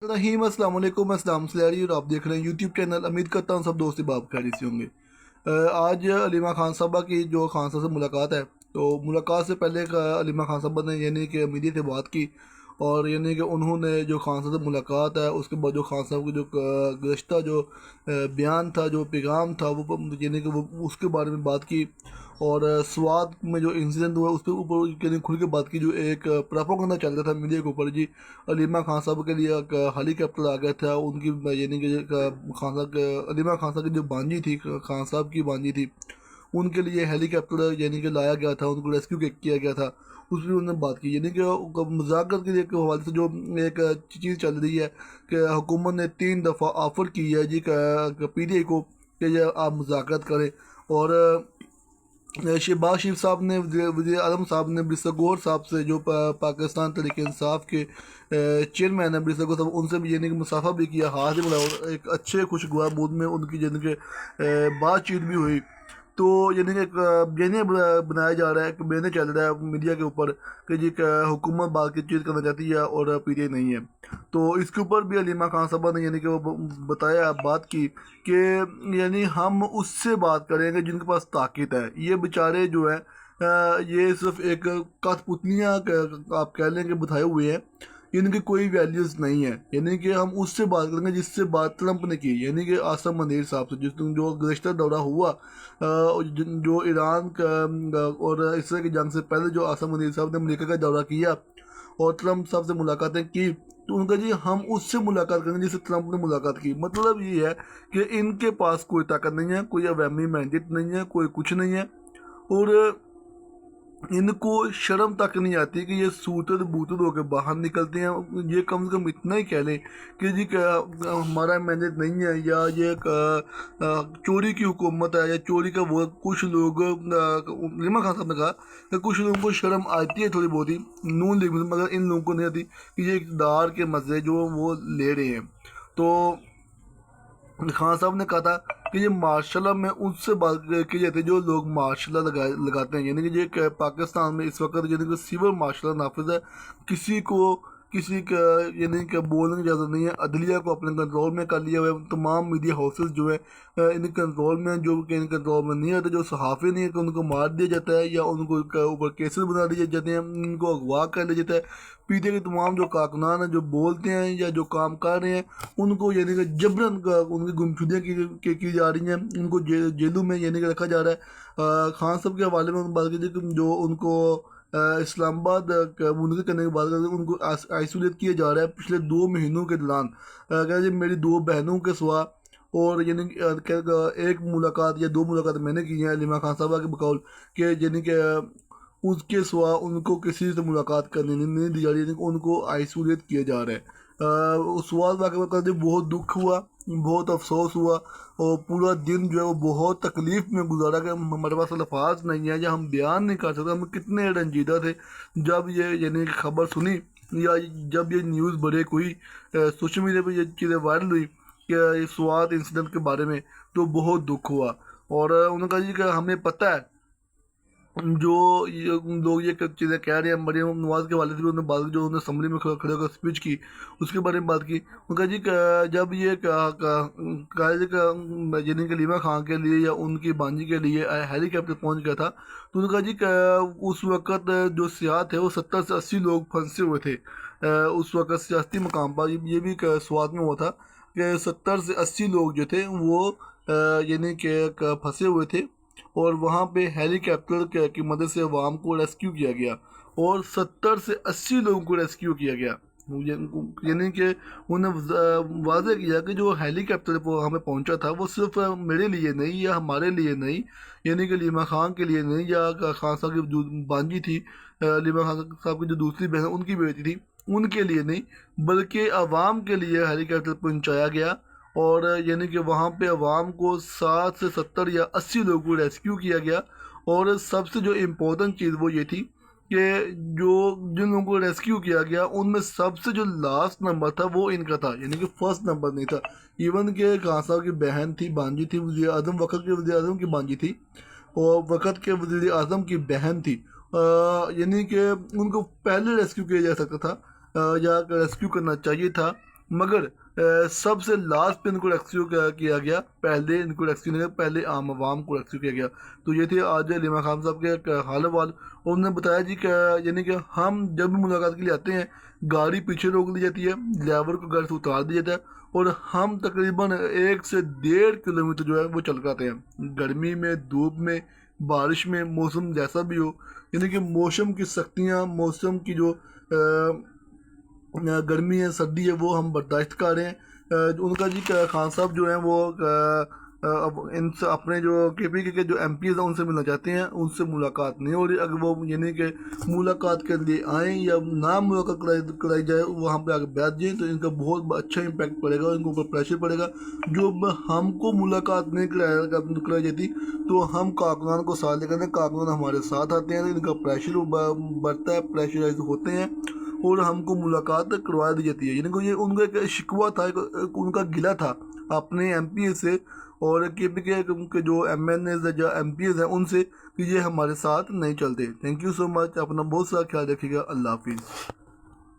रहीम अस्सलाम वालेकुम, अस्सलाम सलारी और आप देख रहे हैं यूट्यूब चैनल। उम्मीद करता हूँ सब दोस्त बाप खैरियत से होंगे। आज अलीमा खान साहबा की जो खान साहब से मुलाकात है, तो मुलाकात से पहले अलीमा खान साहबा ने यानी कि मीडिया से बात की और यानी कि उन्होंने जो खान साहब से मुलाकात है उसके बाद जो खान साहब की जो गुज़श्ता जो बयान था, जो पैगाम था, वो यानी कि वो उसके बारे में बात की। और स्वाद में जो इंसिडेंट हुआ उस पर ऊपर यानी खुल के बात की। जो एक प्रोपेगेंडा चल रहा था मीडिया के ऊपर जी, अलीमा खान साहब के लिए एक हेलीकॉप्टर आ गया था उनकी, यानी कि खान साहब अलीमा खान साहब की जो बांजी थी, खान साहब की बांजी थी, उनके लिए हेलीकॉप्टर यानी कि लाया गया था, उनको रेस्क्यू किया गया था। उस पर उन्होंने बात की, यानी कि मुज़ाकरत के लिए के हवाले से जो एक चीज़ चल रही है कि हुकूमत ने 3 दफ़ा ऑफ़र की है जी PTI को कि ये आप मुज़ाकरत करें। और शहबाज शरीफ साहब ने, वज़ीर आज़म साहब ने बिरसगोर साहब से, जो पाकिस्तान तहरीक इंसाफ के चेयरमैन है बिरसगोर साहब, उनसे भी यानी कि मुसाफा भी किया, हाथ भी मिलाया और एक अच्छे खुशगवार मूड में उनकी यानी कि बातचीत भी हुई। तो यानी कि एक बयानिया बनाया जा रहा है, एक बयानिया चल रहा है मीडिया के ऊपर कि जी हुकूमत बातचीत करना चाहती है और PTI नहीं है। तो इसके ऊपर भी अलीमा खान साहबा ने यानी कि वो बताया, बात की कि यानी हम उससे बात करेंगे जिनके पास ताकत है। ये बेचारे जो है ये सिर्फ एक कठपुतलियाँ आप कह लें कि बिठाए हुए हैं, इनकी कोई वैल्यूज़ नहीं है। यानी कि हम उससे बात करेंगे जिससे बात ट्रंप ने की, यानी कि आसम मनीर साहब से, जिस जो गुज़श्ता दौरा हुआ जो ईरान का और इसराइल की जंग से पहले जो आसम मनीर साहब ने अमेरिका का दौरा किया और ट्रंप साहब से मुलाकातें की, तो उनका जी हम उससे मुलाकात करेंगे जिससे ट्रंप ने मुलाकात की। मतलब ये है कि इनके पास कोई ताकत नहीं है, कोई अवामी मैंडेट नहीं है, कोई कुछ नहीं है। और इनको शर्म तक नहीं आती कि ये सूतर बूतर होकर बाहर निकलते हैं। ये कम से कम इतना ही कह लें कि जी हमारा मैंडेट नहीं है, या ये चोरी की हुकूमत है, या चोरी का वो कुछ लोग रिमा खान साहब ने कहा कि कुछ लोगों को शर्म आती है थोड़ी बहुत ही नून लीग में, मगर इन लोगों को नहीं आती कि ये इक़्तिदार के मज़े जो वो ले रहे हैं। तो खान साहब ने कहा था कि ये मार्शल लॉ में उससे बात की जाती है जो लोग मार्शल लॉ लगाते हैं। यानी कि ये पाकिस्तान में इस वक्त यानी कि सिविल मार्शल लॉ नाफिज है। किसी को किसी का यानी कि बोलने की इजाज़त नहीं है। अदलिया को अपने कंट्रोल में कर लिया हुआ है। तमाम मीडिया हाउसेज जो है इनके कंट्रोल में हैं। जो कि इनके कंट्रोल में नहीं आते, जो सहाफ़ी नहीं है, कि उनको मार दिया जाता है या उनको ऊपर केसेस बना दिए जाते हैं, उनको अगवा कर लिया जाता है। PTI के तमाम जो कारकुनान हैं, जो बोलते हैं या जो काम कर रहे हैं, उनको यानी कि जबरन उनकी गुमशुदियाँ की जा रही हैं, उनको जेलों में यानी कि रखा जा रहा है। खान साहब के हवाले में बात की कि जो उनको इस्लामाबाद मुंतकिल करने की बात करते हैं, उनको आइसोलेट किया जा रहा है पिछले 2 महीनों के दौरान। कहते हैं मेरी 2 बहनों के सिवा, और यानी कि एक मुलाकात या 2 मुलाकात मैंने की हैं अलीमा खान साहबा के बकौल के, यानी कि उसके सिवा उनको किसी से मुलाकात करने नहीं दी जा रही, यानी कि उनको आइसोलेट किया जा रहा है। उस स्वाद वाक़े में करते बहुत दुख हुआ, बहुत अफसोस हुआ, और पूरा दिन जो है वो बहुत तकलीफ़ में गुजारा कि हमारे पास अल्फाज नहीं है या हम बयान नहीं कर सकते हम कितने रंजीदा थे जब ये यानी कि खबर सुनी, या जब ये न्यूज़ ब्रेक हुई, सोशल मीडिया पर ये चीज़ें वायरल हुई कि इस स्वाद इंसिडेंट के बारे में, तो बहुत दुख हुआ। और उन्होंने कहा जी कि हमें पता है जो ये लोग ये चीज़ें कह रहे हैं। मरीम नवाज़ के वाले से भी उन्होंने बात की, जो उन्होंने असम्बली में खड़े होकर स्पीच की, उसके बारे में बात की। उनका जी जब ये यानी कि लीमा खान के लिए या उनकी बांजी के लिए हेलीकॉप्टर पहुंच गया था, तो उनका जी उस वक़्त जो सियाह थे वो 70 से 80 लोग फंसे हुए थे। उस वक़्त सियासी मकाम पर ये भी स्वाद में हुआ था कि 70 से 80 लोग जो थे वो यानी कि फंसे हुए थे, और वहाँ पे हेलीकॉप्टर की मदद से अवाम को रेस्क्यू किया गया, और 70 से 80 लोगों को रेस्क्यू किया गया। यानी कि उन्होंने वाज़ह किया कि जो हेलीकॉप्टर पर हमें पहुंचा था वो सिर्फ मेरे लिए नहीं या हमारे लिए नहीं, यानी कि लीमा खान के लिए नहीं, या खान साहब की जो बांजी थी, लीमा खान साहब की जो दूसरी बहन उनकी बेटी थी, उनके लिए नहीं, बल्कि आवाम के लिए हेलीकॉप्टर पहुंचाया गया। और यानी कि वहाँ पे अवाम को 60 से 70 या 80 लोगों को रेस्क्यू किया गया। और सबसे जो इम्पोर्टेंट चीज़ वो ये थी कि जो जिन लोगों को रेस्क्यू किया गया उनमें सबसे जो लास्ट नंबर था वो इनका था, यानी कि फर्स्ट नंबर नहीं था। इवन के खान साहब की बहन थी, बांजी थी, वज़ीर आज़म वक़्त के वज़ीर आज़म की बांजी थी, और वक़्त के वज़ीर आज़म की बहन थी। यानी कि उनको पहले रेस्क्यू किया जा सकता था, या रेस्क्यू करना चाहिए था। मगर सबसे लास्ट पे इनको रेस्क्यू किया गया, पहले इनको रेस्क्यू नहीं किया, पहले आम आवाम को रेस्क्यू किया गया। तो ये थे आज अलीमा खान साहब के हाल अहवाल। और उन्होंने बताया जी कि यानी कि हम जब भी मुलाकात के लिए आते हैं, गाड़ी पीछे रोक ली जाती है, ड्राइवर को गाड़ी से उतार दिया जाता है और हम तकरीबन 1 से 1.5 किलोमीटर जो है वो चल कर आते हैं, गर्मी में, धूप में, बारिश में, मौसम जैसा भी हो। यानी कि मौसम की सख्तियाँ, मौसम की जो गर्मी है, सर्दी है, वो हम बर्दाश्त कर रहे हैं। उनका जी खान साहब जो हैं वो अब इनसे अपने जो केपी के जो एमपीज़ हैं उनसे मिलना चाहते हैं, उनसे मुलाकात नहीं हो रही। अगर वो यानी कि मुलाकात के लिए आएँ या ना मुलाकात कराई जाए, वहाँ पे आकर बैठ जाएँ, तो इनका बहुत अच्छा इम्पैक्ट पड़ेगा, इनके ऊपर प्रेशर पड़ेगा। जो हमको मुलाकात नहीं कराई जाती, तो हम कारकुनान को साथ लेकर, कारकुनान हमारे साथ आते हैं, तो इनका प्रेशर बढ़ता है, प्रेशराइज होते हैं और हमको मुलाकात करवा दी जाती है। यानी कि ये उनका एक शिकवा था, उनका गिला था अपने एमपी से और केपी के जो एमएनएज या एमपीज हैं उनसे, कि ये हमारे साथ नहीं चलते। थैंक यू सो मच, अपना बहुत सारा ख्याल रखिएगा। अल्लाह हाफिज़।